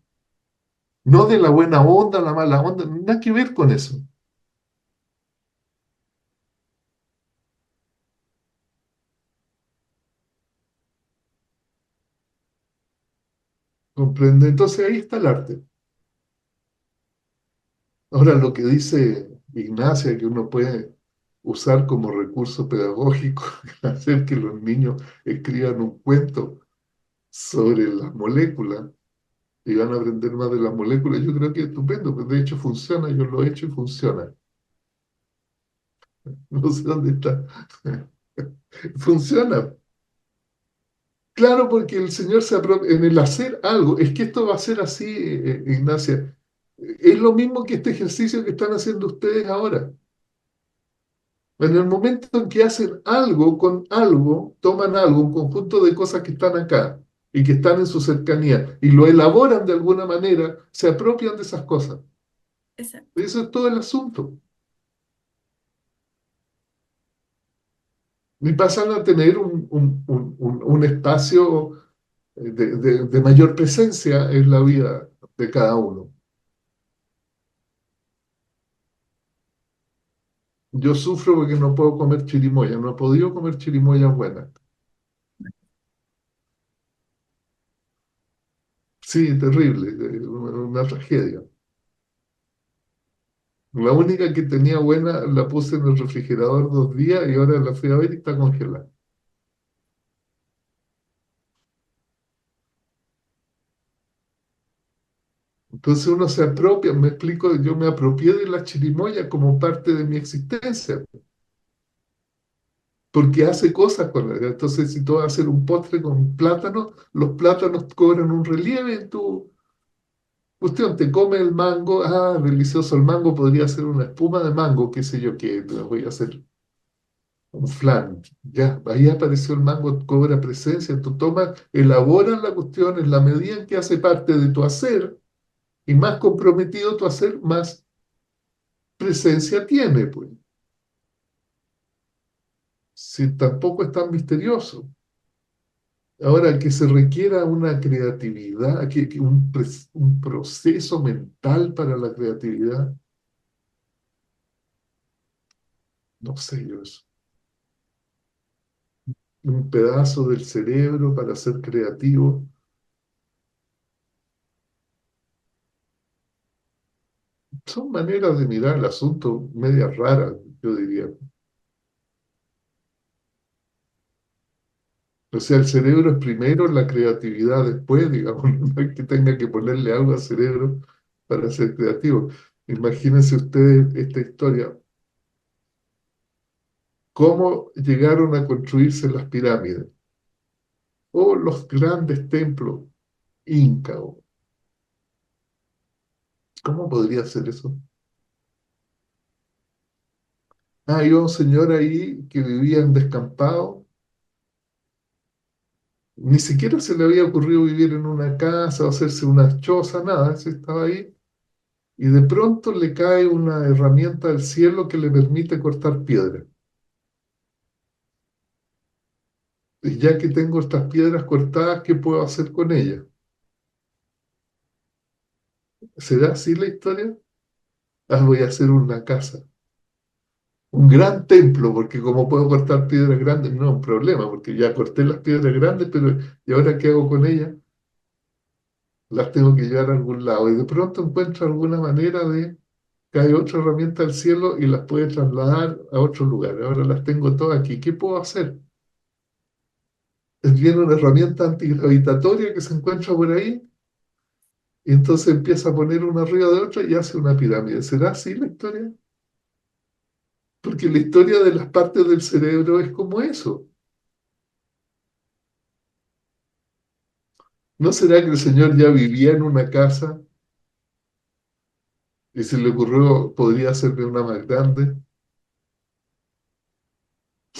No de la buena onda, la mala onda, nada que ver con eso. ¿Comprende? Entonces ahí está el arte. Ahora lo que dice Ignacia, que uno puede usar como recurso pedagógico, hacer que los niños escriban un cuento sobre las moléculas y van a aprender más de las moléculas, yo creo que es estupendo, pues de hecho funciona, yo lo he hecho y funciona. No sé dónde está. Funciona. Claro, porque el Señor en el hacer algo, es que esto va a ser así, Ignacia. Es lo mismo que este ejercicio que están haciendo ustedes ahora. En el momento en que hacen algo con algo, toman algo, un conjunto de cosas que están acá, y que están en su cercanía y lo elaboran de alguna manera, se apropian de esas cosas. Exacto. Eso es todo el asunto. Y pasan a tener un espacio de mayor presencia en la vida de cada uno. Yo sufro porque no puedo comer chirimoya, no he podido comer chirimoyas buenas. Sí, terrible, una tragedia. La única que tenía buena la puse en el refrigerador 2 días y ahora la fui a ver y está congelada. Entonces uno se apropia, me explico, yo me apropié de la chirimoya como parte de mi existencia, porque hace cosas con ella. Entonces si tú vas a hacer un postre con plátanos, los plátanos cobran un relieve en tu cuestión, te come el mango, ah, delicioso el mango, podría ser una espuma de mango, qué sé yo qué, voy a hacer un flan. Ya, ahí apareció el mango, cobra presencia, tú tomas, elaboras la cuestión en la medida en que hace parte de tu hacer, y más comprometido tu hacer, más presencia tiene, pues. Si tampoco es tan misterioso. Ahora, que se requiera una creatividad, que un proceso mental para la creatividad, no sé yo eso. Un pedazo del cerebro para ser creativo. Son maneras de mirar el asunto medias raras, yo diría. O sea, el cerebro es primero, la creatividad después, digamos, no es que tenga que ponerle algo al cerebro para ser creativo. Imagínense ustedes esta historia. ¿Cómo llegaron a construirse las pirámides? O los grandes templos incas. ¿Cómo podría ser eso? Ah, iba un señor ahí que vivía en descampado. Ni siquiera se le había ocurrido vivir en una casa o hacerse una choza, nada. Se estaba ahí. Y de pronto le cae una herramienta del cielo que le permite cortar piedra. Y ya que tengo estas piedras cortadas, ¿qué puedo hacer con ellas? ¿Será así la historia? Ah, voy a hacer una casa. Un gran templo, porque como puedo cortar piedras grandes, no es un problema, porque ya corté las piedras grandes, pero ¿y ahora qué hago con ellas? Las tengo que llevar a algún lado. Y de pronto encuentro alguna manera de cae otra herramienta del cielo y las puede trasladar a otro lugar. Ahora las tengo todas aquí. ¿Qué puedo hacer? Viene una herramienta antigravitatoria que se encuentra por ahí y entonces empieza a poner una arriba de otra y hace una pirámide. ¿Será así la historia? Porque la historia de las partes del cerebro es como eso. ¿No será que el Señor ya vivía en una casa y se le ocurrió, podría hacerme una más grande?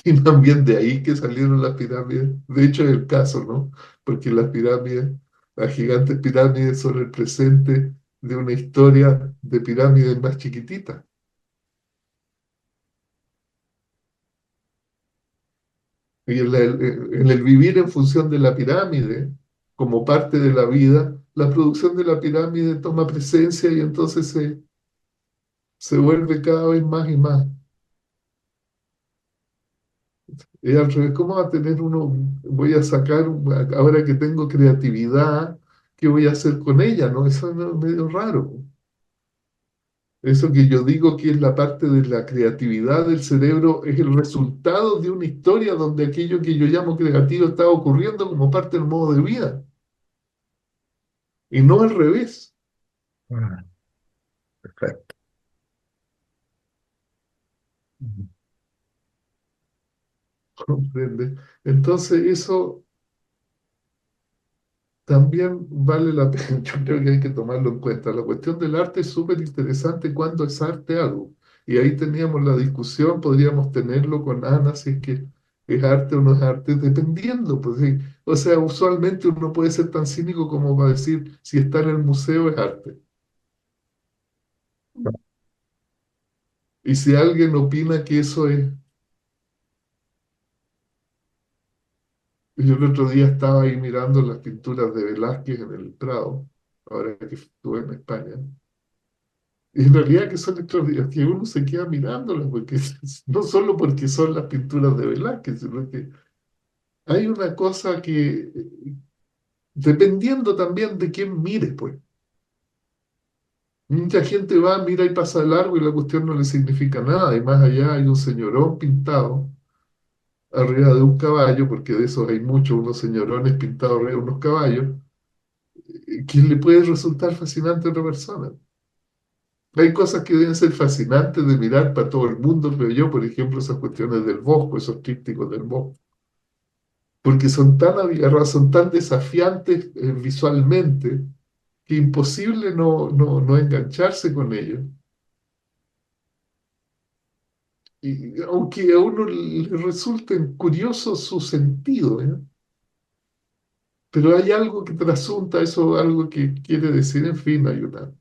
Y también de ahí que salieron las pirámides. De hecho, es el caso, ¿no? Porque las pirámides, las gigantes pirámides son el presente de una historia de pirámides más chiquititas. Y en el vivir en función de la pirámide, como parte de la vida, la producción de la pirámide toma presencia y entonces se vuelve cada vez más y más. Y al revés, ¿cómo va a tener uno? Voy a sacar, ahora que tengo creatividad, ¿qué voy a hacer con ella? ¿No? Eso no es medio raro. Eso que yo digo que es la parte de la creatividad del cerebro es el resultado de una historia donde aquello que yo llamo creativo está ocurriendo como parte del modo de vida, y no al revés. Ah, perfecto. ¿Comprende? Entonces eso también vale la pena, yo creo que hay que tomarlo en cuenta. La cuestión del arte es súper interesante cuando es arte algo. Y ahí teníamos la discusión, podríamos tenerlo con Ana, si es que ¿Es arte o no es arte? Dependiendo, pues sí. O sea, usualmente uno puede ser tan cínico como para decir si está en el museo es arte. Y si alguien opina que eso es... Yo el otro día estaba ahí mirando las pinturas de Velázquez en el Prado, ahora que estuve en España. Y en realidad que son extraordinarias, que uno se queda mirándolas, porque no solo porque son las pinturas de Velázquez, sino que hay una cosa que, dependiendo también de quién mire, pues. Mucha gente va, mira y pasa de largo y la cuestión no le significa nada. Y más allá hay un señorón pintado arriba de un caballo, porque de esos hay muchos, unos señorones pintados arriba de unos caballos, que le puede resultar fascinante a otra persona. Hay cosas que deben ser fascinantes de mirar para todo el mundo, creo yo, por ejemplo, esas cuestiones del Bosco, esos trípticos del Bosco, porque son tan abigarrados, son tan desafiantes visualmente, que imposible no engancharse con ellos. Y aunque a uno le resulten curiosos su sentido, ¿eh? Pero hay algo que trasunta eso, algo que quiere decir, en fin, hay una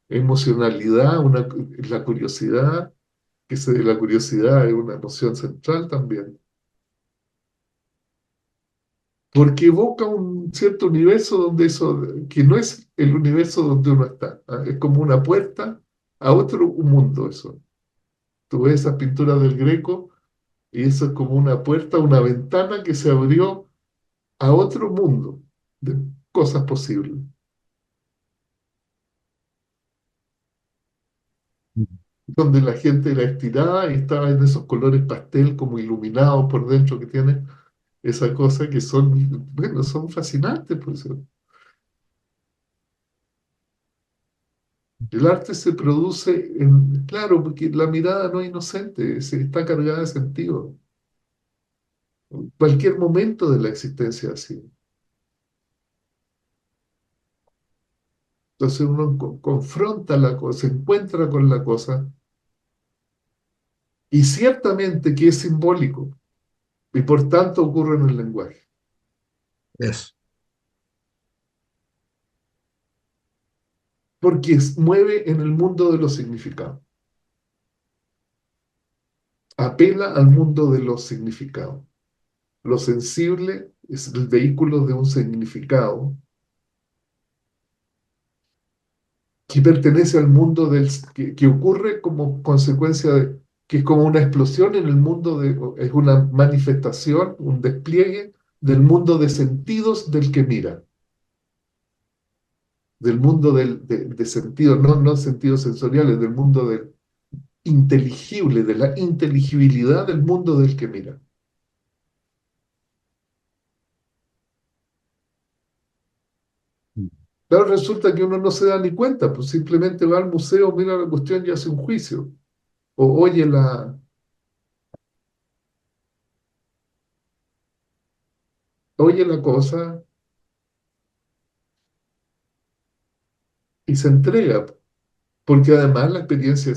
emocionalidad, la curiosidad, la curiosidad es una emoción central también, porque evoca un cierto universo donde eso, que no es el universo donde uno está, ¿ah? Es como una puerta a otro mundo eso. Tú ves esas pinturas del Greco y eso es como una puerta, una ventana que se abrió a otro mundo de cosas posibles, donde la gente era estirada y estaba en esos colores pastel como iluminados por dentro que tiene esa cosa que son, bueno, son fascinantes, pues. El arte se produce claro, porque la mirada no es inocente, está cargada de sentido. Cualquier momento de la existencia así. Entonces uno confronta la cosa, se encuentra con la cosa, y ciertamente que es simbólico, y por tanto ocurre en el lenguaje, Eso. porque mueve en el mundo de los significados, apela al mundo de los significados. Lo sensible es el vehículo de un significado que pertenece al mundo que ocurre como consecuencia que es como una explosión en el mundo es una manifestación, un despliegue del mundo de sentidos del que mira, del mundo de sentidos, no sentidos sensoriales, del mundo del inteligible, de la inteligibilidad del mundo del que mira. Claro, resulta que uno no se da ni cuenta, pues simplemente va al museo, mira la cuestión y hace un juicio, o oye la cosa y se entrega. Porque además la experiencia,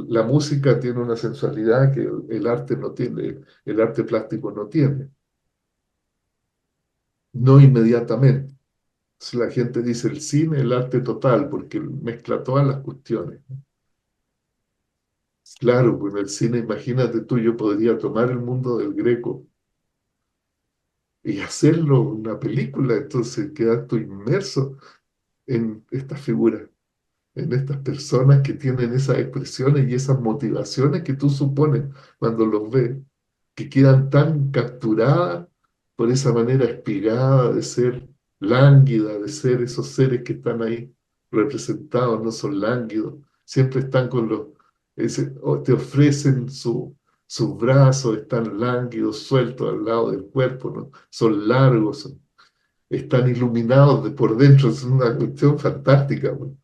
la música tiene una sensualidad que el arte no tiene, el arte plástico no tiene, no inmediatamente. Si la gente dice el cine, el arte total, porque mezcla todas las cuestiones. Claro, pues en el cine, imagínate tú, yo podría tomar el mundo del Greco y hacerlo una película, entonces quedas tú inmerso en estas figuras, en estas personas que tienen esas expresiones y esas motivaciones que tú supones cuando los ves, que quedan tan capturadas por esa manera espigada de ser lánguida, de ser esos seres que están ahí representados, no son lánguidos, siempre están con te ofrecen sus brazos, están lánguidos, sueltos al lado del cuerpo, ¿no? Son largos, están iluminados de por dentro, es una cuestión fantástica, ¿no?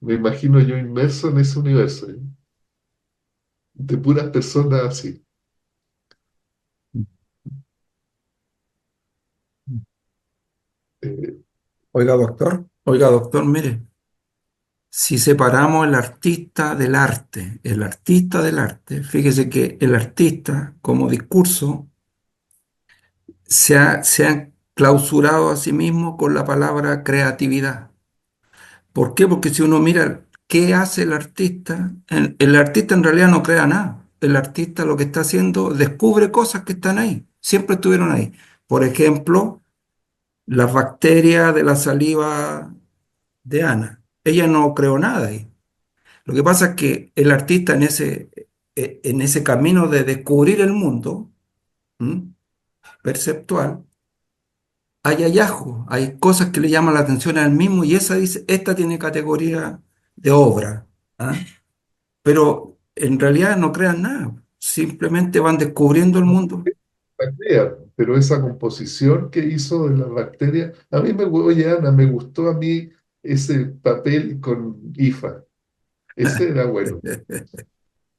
Me imagino yo inmerso en ese universo, ¿eh? De puras personas así. Eh, Oiga, doctor, mire, si separamos el artista del arte, fíjese que el artista como discurso se ha clausurado a sí mismo con la palabra creatividad. ¿Por qué? Porque si uno mira qué hace el artista, el artista en realidad no crea nada. El artista lo que está haciendo, descubre cosas que están ahí, siempre estuvieron ahí. Por ejemplo, las bacterias de la saliva de Ana. Ella no creó nada ahí. Lo que pasa es que el artista en ese camino de descubrir el mundo, ¿m? Perceptual, hay hallazgos, hay cosas que le llaman la atención al mismo y esa dice, esta tiene categoría de obra, ¿ah? Pero en realidad no crean nada, simplemente van descubriendo el mundo. Bacteria, pero esa composición que hizo de las bacterias, a mí oye Ana, me gustó a mí ese papel con IFA, ese era bueno,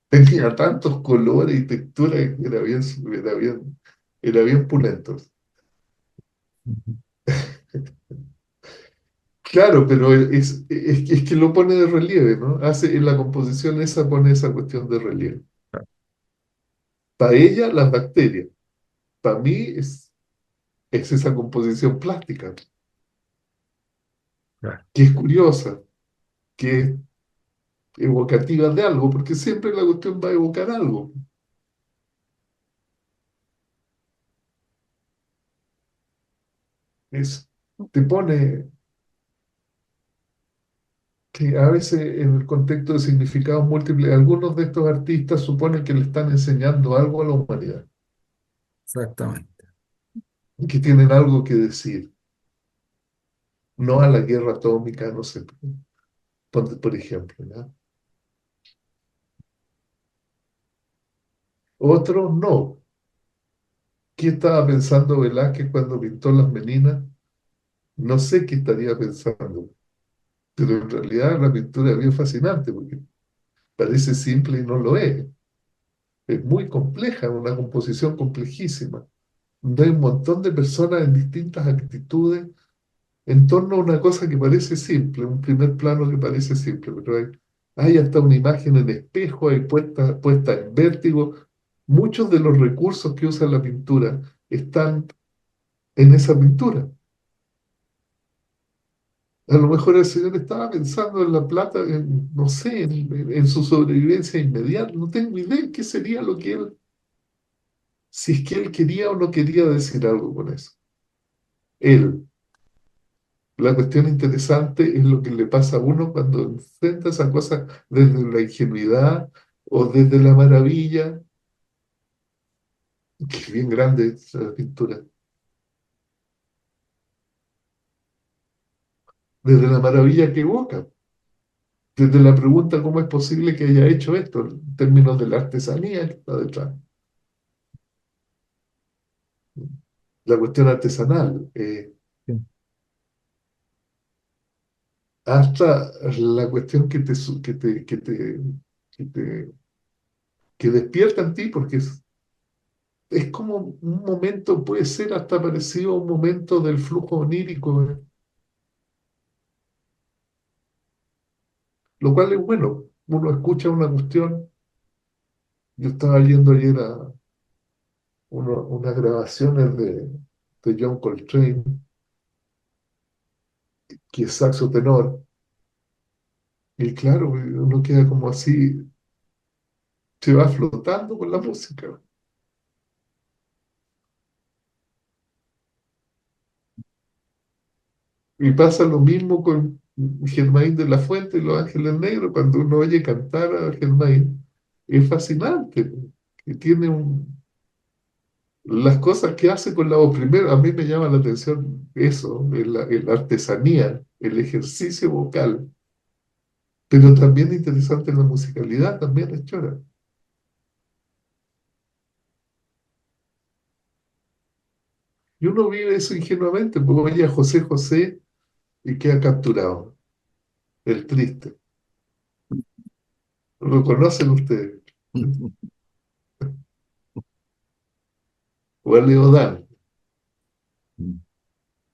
tenía tantos colores y texturas que era bien pulento. Claro, pero es que lo pone de relieve, ¿no? Hace, en la composición esa pone esa cuestión de relieve. Para ella, las bacterias, para mí es esa composición plástica, Claro, que es curiosa, que es evocativa de algo, porque siempre la cuestión va a evocar algo. Es, te pone que a veces en el contexto de significados múltiples, algunos de estos artistas suponen que le están enseñando algo a la humanidad, exactamente. que tienen algo que decir, no a la guerra atómica, no sé, por ejemplo, ¿ya? Otros no. ¿Qué estaba pensando Velázquez cuando pintó las Meninas? No sé qué estaría pensando, pero en realidad la pintura es bien fascinante porque parece simple y no lo es. Es muy compleja, una composición complejísima, donde hay un montón de personas en distintas actitudes en torno a una cosa que parece simple, un primer plano que parece simple, pero hay hasta una imagen en espejo, hay puesta en vértigo. Muchos de los recursos que usa la pintura están en esa pintura. A lo mejor el señor estaba pensando en la plata, no sé, en su sobrevivencia inmediata. No tengo idea qué sería lo que él, si es que él quería o no quería decir algo con eso. Él. La cuestión interesante es lo que le pasa a uno cuando enfrenta esa cosa desde la ingenuidad o desde la maravilla, que es bien grande esa pintura, desde la maravilla que evoca, desde la pregunta cómo es posible que haya hecho esto, en términos de la artesanía que está detrás, la cuestión artesanal, Sí. hasta la cuestión que te- que despierta en ti, porque es como un momento, puede ser hasta parecido a un momento del flujo onírico, lo cual es bueno. Uno escucha una cuestión. Yo estaba yendo ayer a unas grabaciones de John Coltrane, que es saxo tenor, y claro, uno queda como así, se va flotando con la música. Y pasa lo mismo con Germain de la Fuente y Los Ángeles Negros, cuando uno oye cantar a Germain, es fascinante, que tiene las cosas que hace con la voz. Primero, a mí me llama la atención eso, la artesanía, el ejercicio vocal, pero también interesante la musicalidad, también es chora. Y uno vive eso ingenuamente, porque oye a José José y queda capturado, el triste. ¿Lo conocen ustedes? O a Leodán.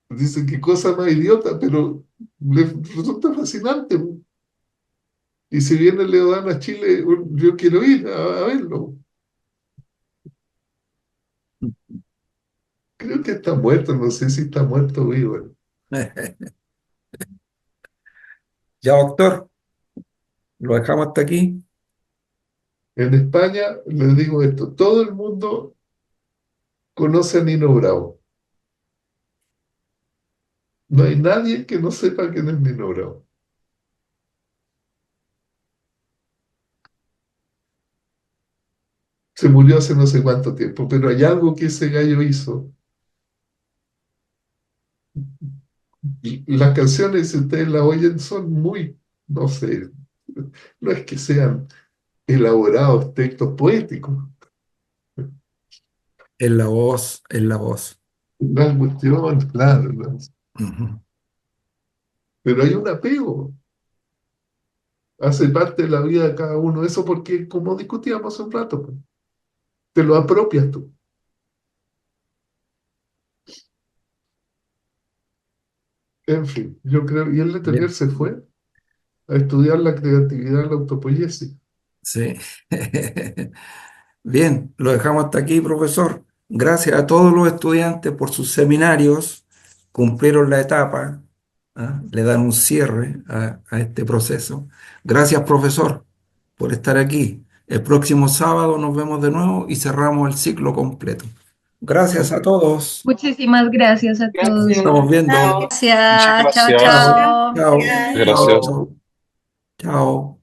Dicen qué cosa más idiota, pero le resulta fascinante. Y si viene Leodán a Chile, yo quiero ir a verlo. Creo que está muerto, no sé si está muerto o vivo. Ya, doctor, lo dejamos hasta aquí. En España, les digo esto, todo el mundo conoce a Nino Bravo. No hay nadie que no sepa quién es Nino Bravo. Se murió hace no sé cuánto tiempo, pero hay algo que ese gallo hizo. Y las canciones, si ustedes las oyen, son muy, no sé, no es que sean elaborados textos poéticos. Es la voz, es la voz. La cuestión, claro, ¿no? Ujú. Pero hay un apego, hace parte de la vida de cada uno. Eso porque, como discutíamos hace un rato, pues, te lo apropias tú. En fin, yo creo, y el Letelier Bien, se fue a estudiar la creatividad, la autopoiesis. sí. Bien, lo dejamos hasta aquí, profesor. Gracias a todos los estudiantes por sus seminarios. Cumplieron la etapa, ¿ah? Le dan un cierre a este proceso. Gracias, profesor, por estar aquí. El próximo sábado nos vemos de nuevo y cerramos el ciclo completo. Gracias a Ok. todos. Muchísimas gracias a Nos todos. estamos viendo. Muchas Gracias, chao, gracias. Chao, chao. chao, chao, Gracias. chao. Chao.